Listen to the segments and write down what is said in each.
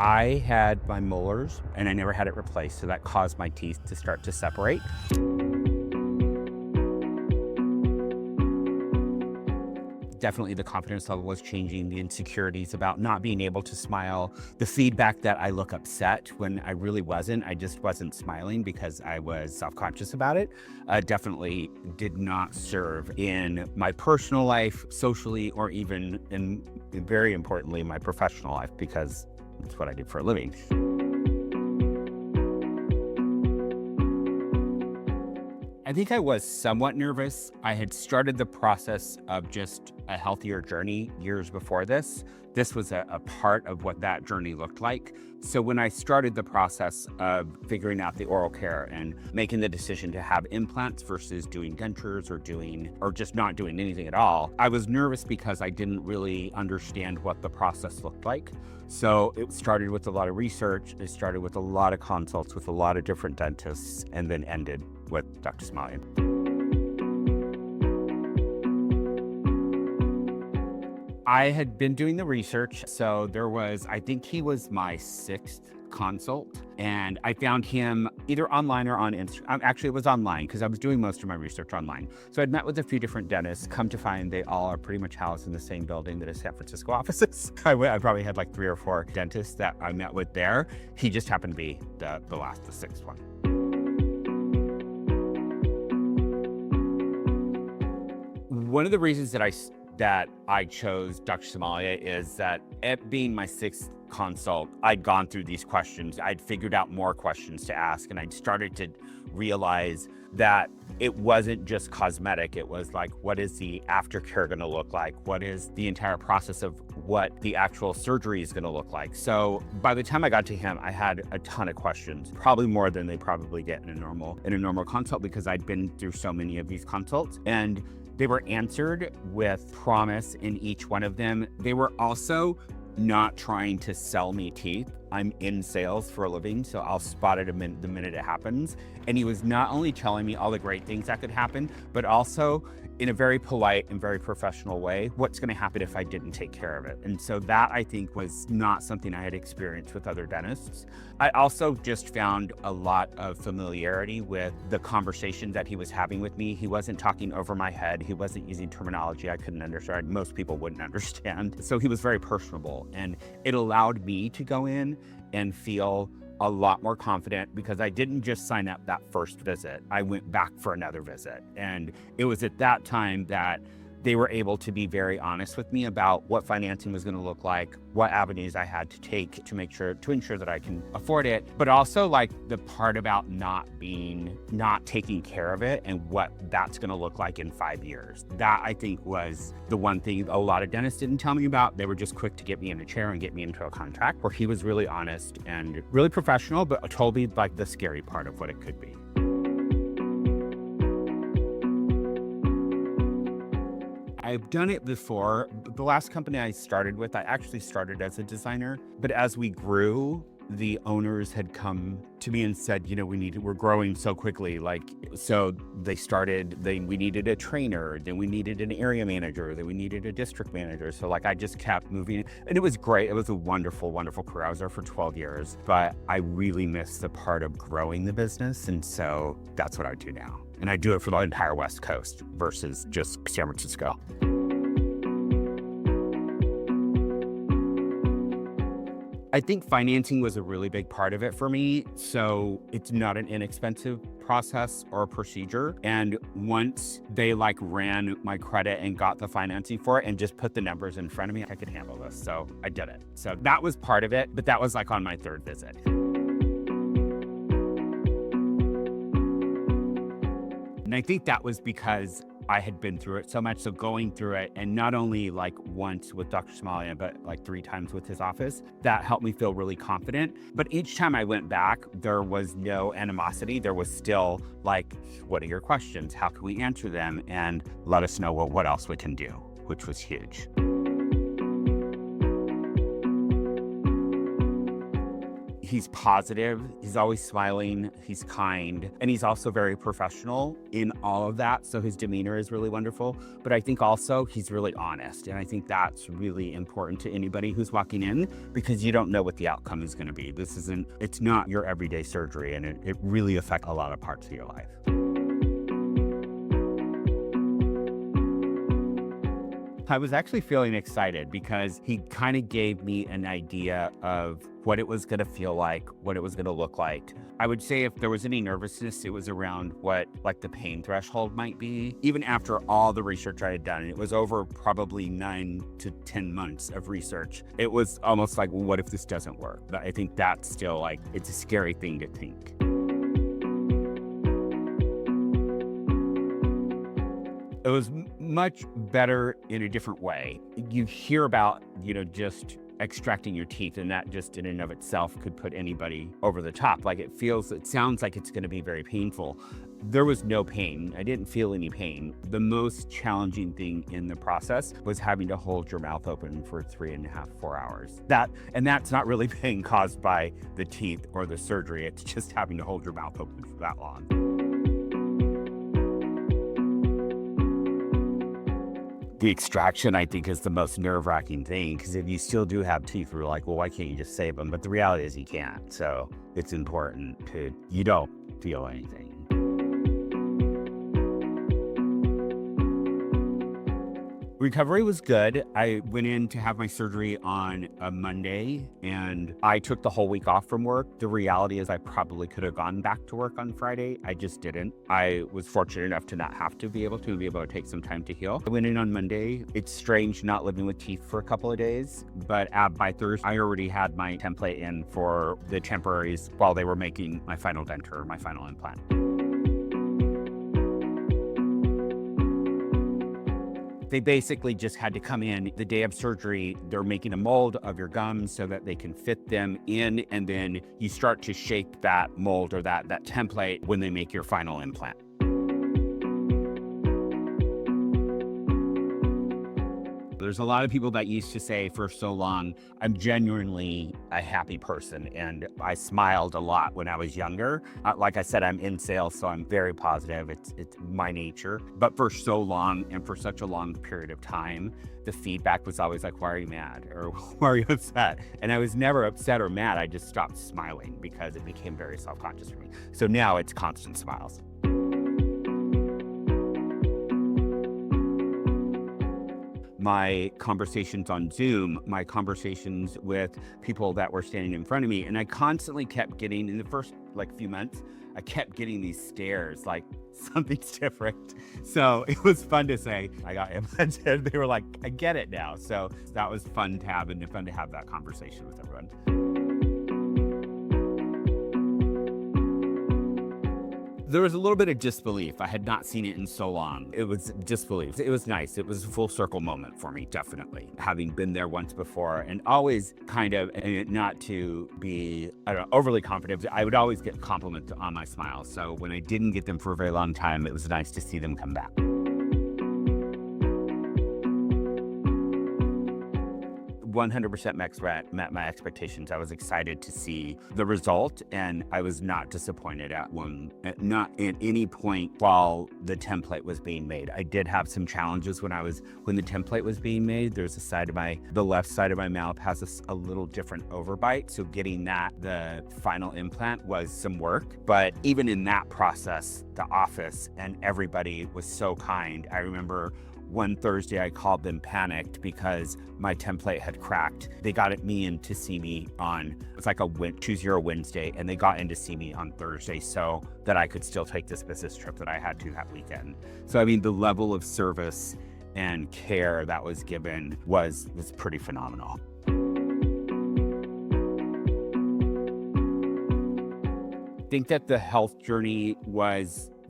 I had my molars and I never had it replaced, so that caused my teeth to start to separate. Definitely the confidence level was changing, the insecurities about not being able to smile, the feedback that I look upset when I really wasn't. I just wasn't smiling because I was self-conscious about it. Definitely did not serve in my personal life, socially, or even in, very importantly, my professional life, because that's what I do for a living. I think I was somewhat nervous. I had started the process of just a healthier journey years before this. This was a part of what that journey looked like. So when I started the process of figuring out the oral care and making the decision to have implants versus doing dentures or just not doing anything at all, I was nervous because I didn't really understand what the process looked like. So it started with a lot of research. It started with a lot of consults with a lot of different dentists, and then ended with Dr. Samadian. I had been doing the research. So I think he was my sixth consult, and I found him either online or on Instagram. Actually, it was online because I was doing most of my research online. So I'd met with a few different dentists. Come to find they all are pretty much housed in the same building that his San Francisco offices. I probably had like 3 or 4 dentists that I met with there. He just happened to be the sixth one. One of the reasons that I chose Dr. Somalia is that it being my 6th consult, I'd gone through these questions. I'd figured out more questions to ask, and I'd started to realize that it wasn't just cosmetic. It was like, what is the aftercare going to look like? What is the entire process of what the actual surgery is going to look like? So by the time I got to him, I had a ton of questions, probably more than they probably get in a normal consult, because I'd been through so many of these consults, and they were answered with promise in each one of them. They were also not trying to sell me teeth. I'm in sales for a living, so I'll spot it the minute it happens. And he was not only telling me all the great things that could happen, but also in a very polite and very professional way, what's going to happen if I didn't take care of it. And so that, I think, was not something I had experienced with other dentists. I also just found a lot of familiarity with the conversation that he was having with me. He wasn't talking over my head. He wasn't using terminology I couldn't understand. Most people wouldn't understand. So he was very personable, and it allowed me to go in and feel a lot more confident, because I didn't just sign up that first visit. I went back for another visit. And it was at that time that they were able to be very honest with me about what financing was going to look like, what avenues I had to take to ensure that I can afford it, but also like the part about not taking care of it and what that's going to look like in 5 years. That, I think, was the one thing a lot of dentists didn't tell me about. They were just quick to get me in a chair and get me into a contract, where he was really honest and really professional, but told me like the scary part of what it could be. I've done it before. The last company I started with, I actually started as a designer, but as we grew, the owners had come to me and said, we're growing so quickly. So we needed a trainer, then we needed an area manager, then we needed a district manager. So I just kept moving, and it was great. It was a wonderful, wonderful career. I was there for 12 years, but I really missed the part of growing the business. And so that's what I do now. And I do it for the entire West Coast versus just San Francisco. I think financing was a really big part of it for me. So it's not an inexpensive process or procedure. And once they ran my credit and got the financing for it and just put the numbers in front of me, I could handle this. So I did it. So that was part of it, but that was on my 3rd visit. And I think that was because I had been through it so much. So going through it, and not only once with Dr. Somalia, but 3 times with his office, that helped me feel really confident. But each time I went back, there was no animosity. There was still what are your questions? How can we answer them? And let us know what else we can do, which was huge. he's positive, he's always smiling, he's kind, and he's also very professional in all of that. So his demeanor is really wonderful. But I think also he's really honest. And I think that's really important to anybody who's walking in, because you don't know what the outcome is going to be. It's not your everyday surgery, and it really affects a lot of parts of your life. I was actually feeling excited because he kind of gave me an idea of what it was going to feel like, what it was going to look like. I would say if there was any nervousness, it was around what like the pain threshold might be. Even after all the research I had done, it was over probably 9 to 10 months of research. It was almost like, well, what if this doesn't work? But I think that's still like, it's a scary thing to think. It was much better in a different way. You hear about, just extracting your teeth, and that just in and of itself could put anybody over the top. Like it sounds like it's going to be very painful. There was no pain. I didn't feel any pain. The most challenging thing in the process was having to hold your mouth open for 3.5, 4 hours. That's not really pain caused by the teeth or the surgery. It's just having to hold your mouth open for that long. The extraction, I think, is the most nerve-wracking thing, because if you still do have teeth, we're like, well, why can't you just save them? But the reality is you can't. So it's important you don't feel anything. Recovery was good. I went in to have my surgery on a Monday, and I took the whole week off from work. The reality is I probably could have gone back to work on Friday. I just didn't. I was fortunate enough to not have to be able to take some time to heal. I went in on Monday. It's strange not living with teeth for a couple of days, but by Thursday, I already had my template in for the temporaries while they were making my final denture, my final implant. They basically just had to come in the day of surgery. They're making a mold of your gums so that they can fit them in, and then you start to shape that mold or that template when they make your final implant. There's a lot of people that used to say for so long, I'm genuinely a happy person, and I smiled a lot when I was younger. Like I said, I'm in sales, so I'm very positive. It's my nature. But for so long and for such a long period of time, the feedback was always like, why are you mad? Or why are you upset? And I was never upset or mad. I just stopped smiling because it became very self-conscious for me. So now it's constant smiles. My conversations on Zoom, my conversations with people that were standing in front of me, and I constantly kept getting, in the first few months, I kept getting these stares like something's different. So it was fun to say, I got implanted. They were like, I get it now. So that was fun to have, and fun to have that conversation with everyone. There was a little bit of disbelief. I had not seen it in so long. It was disbelief. It was nice. It was a full circle moment for me, definitely. Having been there once before, and always kind of, not to be, overly confident, I would always get compliments on my smile. So when I didn't get them for a very long time, it was nice to see them come back. 100% met my expectations. I was excited to see the result, and I was not disappointed not at any point while the template was being made. I did have some challenges when the template was being made. There's the left side of my mouth has a little different overbite, so getting the final implant was some work. But even in that process, the office and everybody was so kind. I remember one Thursday, I called them panicked because my template had cracked. They got me in to see me it's like a Choose Your Wednesday, and they got in to see me on Thursday so that I could still take this business trip that I had to that weekend. So, the level of service and care that was given was pretty phenomenal. I think that the health journey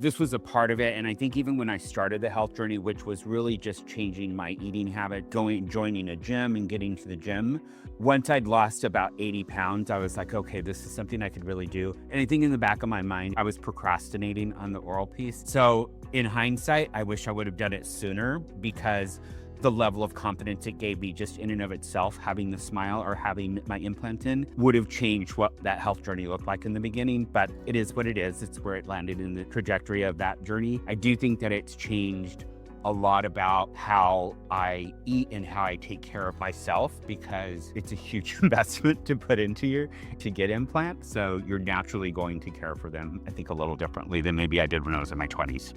this was a part of it. And I think even when I started the health journey, which was really just changing my eating habit, joining a gym and getting to the gym, once I'd lost about 80 pounds, I was like, okay, this is something I could really do. And I think in the back of my mind, I was procrastinating on the oral piece. So in hindsight, I wish I would have done it sooner, because the level of confidence it gave me just in and of itself, having the smile or having my implant in would have changed what that health journey looked like in the beginning. But it is what it is. It's where it landed in the trajectory of that journey. I do think that it's changed a lot about how I eat and how I take care of myself, because it's a huge investment to put into to get implants. So you're naturally going to care for them, I think, a little differently than maybe I did when I was in my 20s.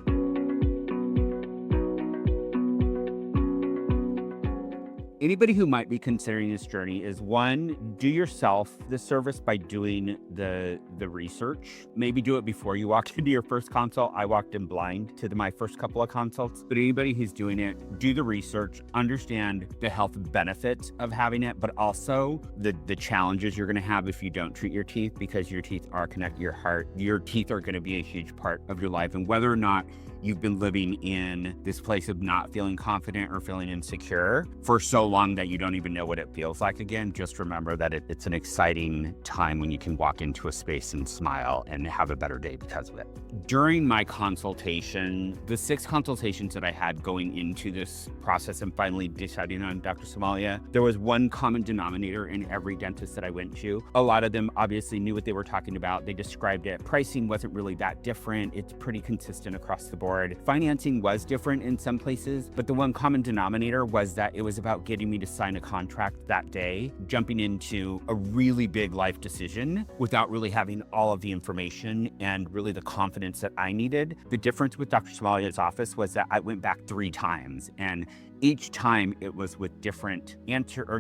Anybody who might be considering this journey is, one, do yourself the service by doing the research. Maybe do it before you walk into your first consult. I walked in blind to my first couple of consults, but anybody who's doing it, do the research, understand the health benefits of having it, but also the challenges you're gonna have if you don't treat your teeth, because your teeth are connected to your heart. Your teeth are gonna be a huge part of your life, and whether or not you've been living in this place of not feeling confident or feeling insecure for so long that you don't even know what it feels like again, just remember that it's an exciting time when you can walk into a space and smile and have a better day because of it. During my consultation, the 6 consultations that I had going into this process and finally deciding on Dr. Samadian, there was one common denominator in every dentist that I went to. A lot of them obviously knew what they were talking about. They described it. Pricing wasn't really that different. It's pretty consistent across the board. Financing was different in some places, but the one common denominator was that it was about getting me to sign a contract that day, jumping into a really big life decision without really having all of the information and really the confidence that I needed. The difference with Dr. Samadian's office was that I went back 3 times, and each time it was with different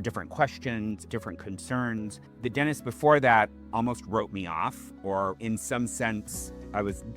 different questions, different concerns. The dentist before that almost wrote me off, or in some sense,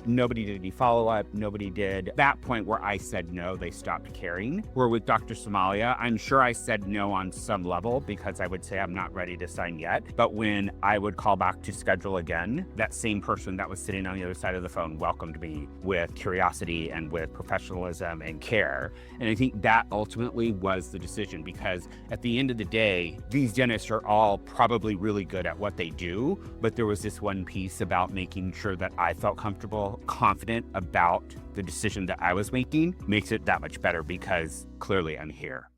nobody did any follow-up, nobody did. At that point where I said no, they stopped caring. Where with Dr. Samadian, I'm sure I said no on some level, because I would say I'm not ready to sign yet. But when I would call back to schedule again, that same person that was sitting on the other side of the phone welcomed me with curiosity and with professionalism and care. And I think that ultimately was the decision, because at the end of the day, these dentists are all probably really good at what they do, but there was this one piece about making sure that I felt comfortable, confident about the decision that I was making, makes it that much better, because clearly I'm here.